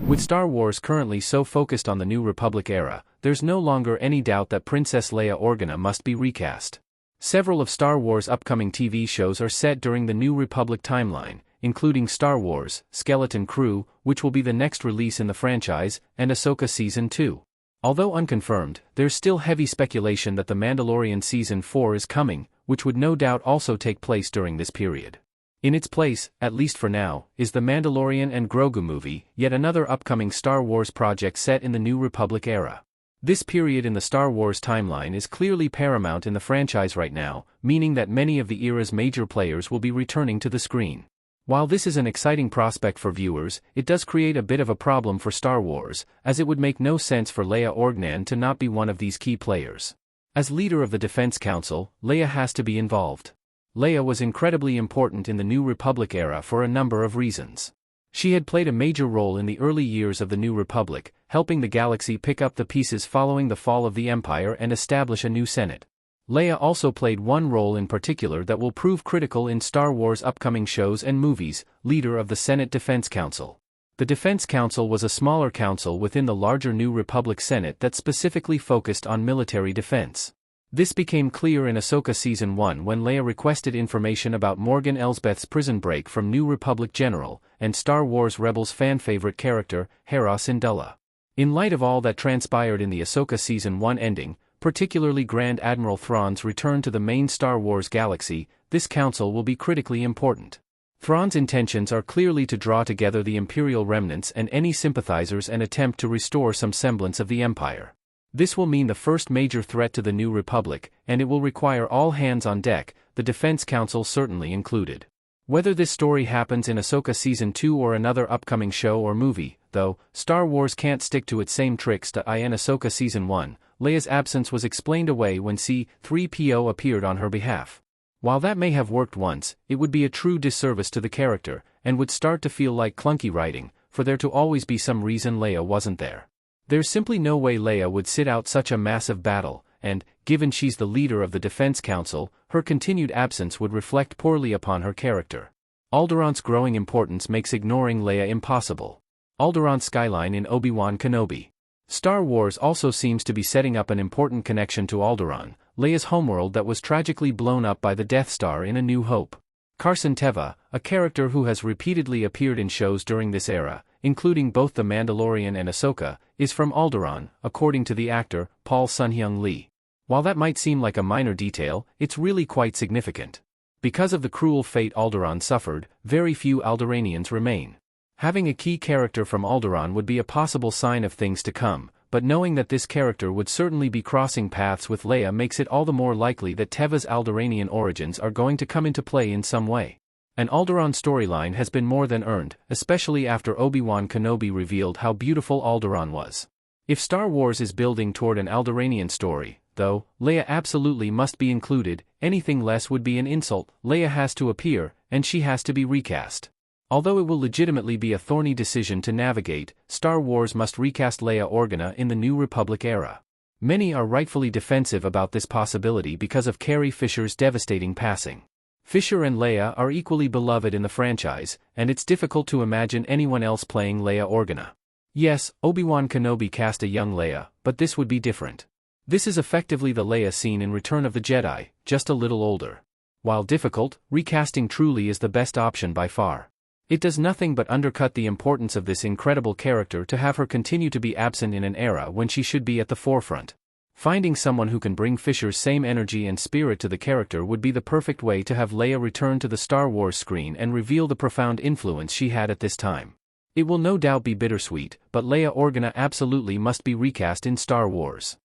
With Star Wars currently so focused on the New Republic era, there's no longer any doubt that Princess Leia Organa must be recast. Several of Star Wars' upcoming TV shows are set during the New Republic timeline, including Star Wars, Skeleton Crew, which will be the next release in the franchise, and Ahsoka Season 2. Although unconfirmed, there's still heavy speculation that The Mandalorian Season 4 is coming, which would no doubt also take place during this period. In its place, at least for now, is The Mandalorian and Grogu movie, yet another upcoming Star Wars project set in the New Republic era. This period in the Star Wars timeline is clearly paramount in the franchise right now, meaning that many of the era's major players will be returning to the screen. While this is an exciting prospect for viewers, it does create a bit of a problem for Star Wars, as it would make no sense for Leia Organa to not be one of these key players. As leader of the Defense Council, Leia has to be involved. Leia was incredibly important in the New Republic era for a number of reasons. She had played a major role in the early years of the New Republic, helping the galaxy pick up the pieces following the fall of the Empire and establish a new Senate. Leia also played one role in particular that will prove critical in Star Wars' upcoming shows and movies, leader of the Senate Defense Council. The Defense Council was a smaller council within the larger New Republic Senate that specifically focused on military defense. This became clear in Ahsoka Season 1 when Leia requested information about Morgan Elsbeth's prison break from New Republic General, and Star Wars Rebels fan-favorite character, Hera Syndulla. In light of all that transpired in the Ahsoka Season 1 ending, particularly Grand Admiral Thrawn's return to the main Star Wars galaxy, this council will be critically important. Thrawn's intentions are clearly to draw together the Imperial remnants and any sympathizers and attempt to restore some semblance of the Empire. This will mean the first major threat to the New Republic, and it will require all hands on deck, the Defense Council certainly included. Whether this story happens in Ahsoka Season 2 or another upcoming show or movie, though, Star Wars can't stick to its same tricks in Ahsoka Season 1, Leia's absence was explained away when C-3PO appeared on her behalf. While that may have worked once, it would be a true disservice to the character, and would start to feel like clunky writing, for there to always be some reason Leia wasn't there. There's simply no way Leia would sit out such a massive battle, and, given she's the leader of the Defense Council, her continued absence would reflect poorly upon her character. Alderaan's growing importance makes ignoring Leia impossible. Alderaan skyline in Obi-Wan Kenobi. Star Wars also seems to be setting up an important connection to Alderaan, Leia's homeworld that was tragically blown up by the Death Star in A New Hope. Carson Teva, a character who has repeatedly appeared in shows during this era, including both The Mandalorian and Ahsoka, is from Alderaan, according to the actor, Paul Sun-Hyung Lee. While that might seem like a minor detail, it's really quite significant. Because of the cruel fate Alderaan suffered, very few Alderaanians remain. Having a key character from Alderaan would be a possible sign of things to come, but knowing that this character would certainly be crossing paths with Leia makes it all the more likely that Teva's Alderaanian origins are going to come into play in some way. An Alderaan storyline has been more than earned, especially after Obi-Wan Kenobi revealed how beautiful Alderaan was. If Star Wars is building toward an Alderaanian story, though, Leia absolutely must be included, anything less would be an insult. Leia has to appear, and she has to be recast. Although it will legitimately be a thorny decision to navigate, Star Wars must recast Leia Organa in the New Republic era. Many are rightfully defensive about this possibility because of Carrie Fisher's devastating passing. Fisher and Leia are equally beloved in the franchise, and it's difficult to imagine anyone else playing Leia Organa. Yes, Obi-Wan Kenobi cast a young Leia, but this would be different. This is effectively the Leia seen in Return of the Jedi, just a little older. While difficult, recasting truly is the best option by far. It does nothing but undercut the importance of this incredible character to have her continue to be absent in an era when she should be at the forefront. Finding someone who can bring Fisher's same energy and spirit to the character would be the perfect way to have Leia return to the Star Wars screen and reveal the profound influence she had at this time. It will no doubt be bittersweet, but Leia Organa absolutely must be recast in Star Wars.